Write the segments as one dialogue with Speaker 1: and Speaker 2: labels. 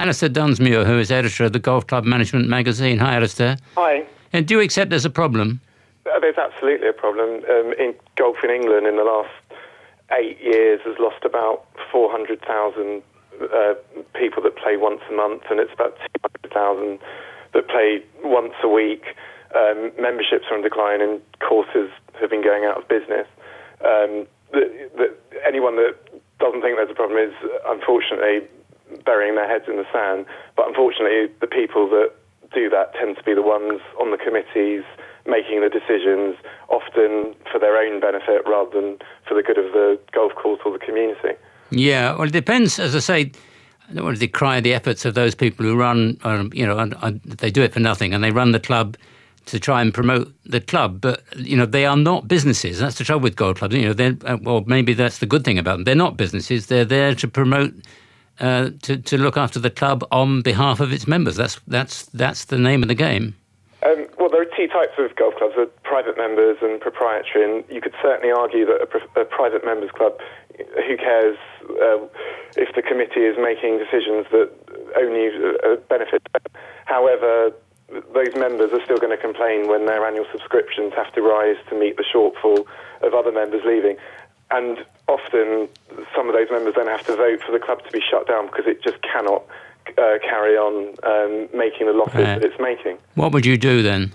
Speaker 1: Alistair Dunsmuir, who is editor of the Golf Club Management magazine. Hi, Alistair.
Speaker 2: Hi.
Speaker 1: And do you accept there's a problem?
Speaker 2: There's absolutely a problem. In golf in England in the last 8 years has lost about 400,000 people that play once a month, and it's about 200,000 that play once a week. Memberships are in decline and courses have been going out of business. Anyone that doesn't think there's a problem is unfortunately burying their heads in the sand. But unfortunately, the people that do that tend to be the ones on the committees making the decisions, often for their own benefit rather than for the good of the golf course or the community.
Speaker 1: Yeah, well, it depends. As I say, I don't want to decry the efforts of those people who run, they do it for nothing, and they run the club to try and promote the club. But, they are not businesses. That's the trouble with golf clubs. Well, maybe that's the good thing about them. They're not businesses. They're there to promote, to look after the club on behalf of its members. That's the name of the game.
Speaker 2: Well, there are two types of golf clubs, private members and proprietary, and you could certainly argue that a private members club, who cares if the committee is making decisions that only benefit them. However, those members are still going to complain when their annual subscriptions have to rise to meet the shortfall of other members leaving. And often some of those members then have to vote for the club to be shut down because it just cannot carry on making the losses that it's making.
Speaker 1: What would you do then?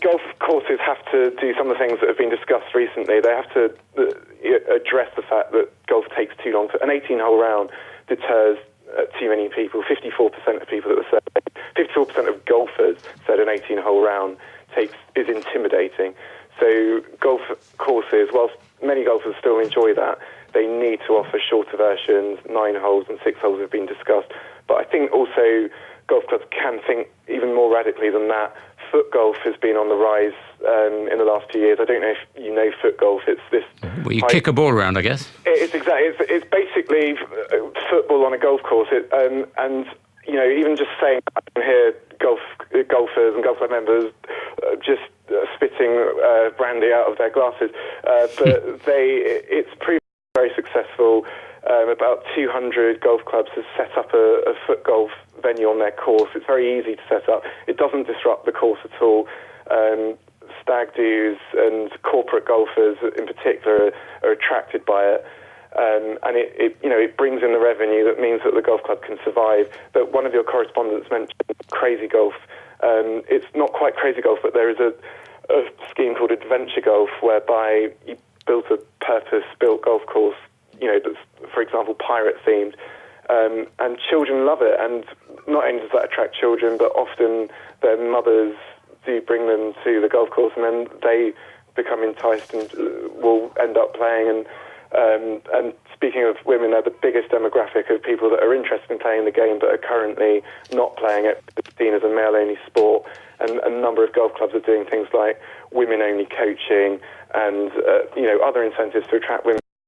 Speaker 2: Golf courses have to do some of the things that have been discussed recently. They have to address the fact that golf takes too long. An 18-hole round deters too many people. 54% of people that were surveyed, 54% of golfers said an 18-hole round is intimidating. So golf courses, whilst many golfers still enjoy that, they need to offer shorter versions. 9 holes and 6 holes have been discussed. But I think also golf clubs can think even more radically than that. Foot golf has been on the rise in the last few years. I don't know if you know foot golf. It's this.
Speaker 1: Well, you kick a ball around, I guess.
Speaker 2: It's exactly. It's basically football on a golf course. And even just saying, I can hear golfers and golf club members just spitting brandy out of their glasses. But it's proved very successful. About 200 golf clubs have set up a foot golf venue on their course. It's very easy to set up. It doesn't disrupt the course at all. Stag do's and corporate golfers in particular are attracted by it. And it brings in the revenue that means that the golf club can survive. But one of your correspondents mentioned crazy golf. It's not quite crazy golf, but there is a scheme called Adventure Golf whereby you build a purpose-built golf course, that's, for example, pirate-themed. And children love it. And not only does that attract children, but often their mothers do bring them to the golf course, and then they become enticed and will end up playing. And speaking of women, they're the biggest demographic of people that are interested in playing the game but are currently not playing it. It's seen as a male-only sport. And a number of golf clubs are doing things like women-only coaching and other incentives to attract women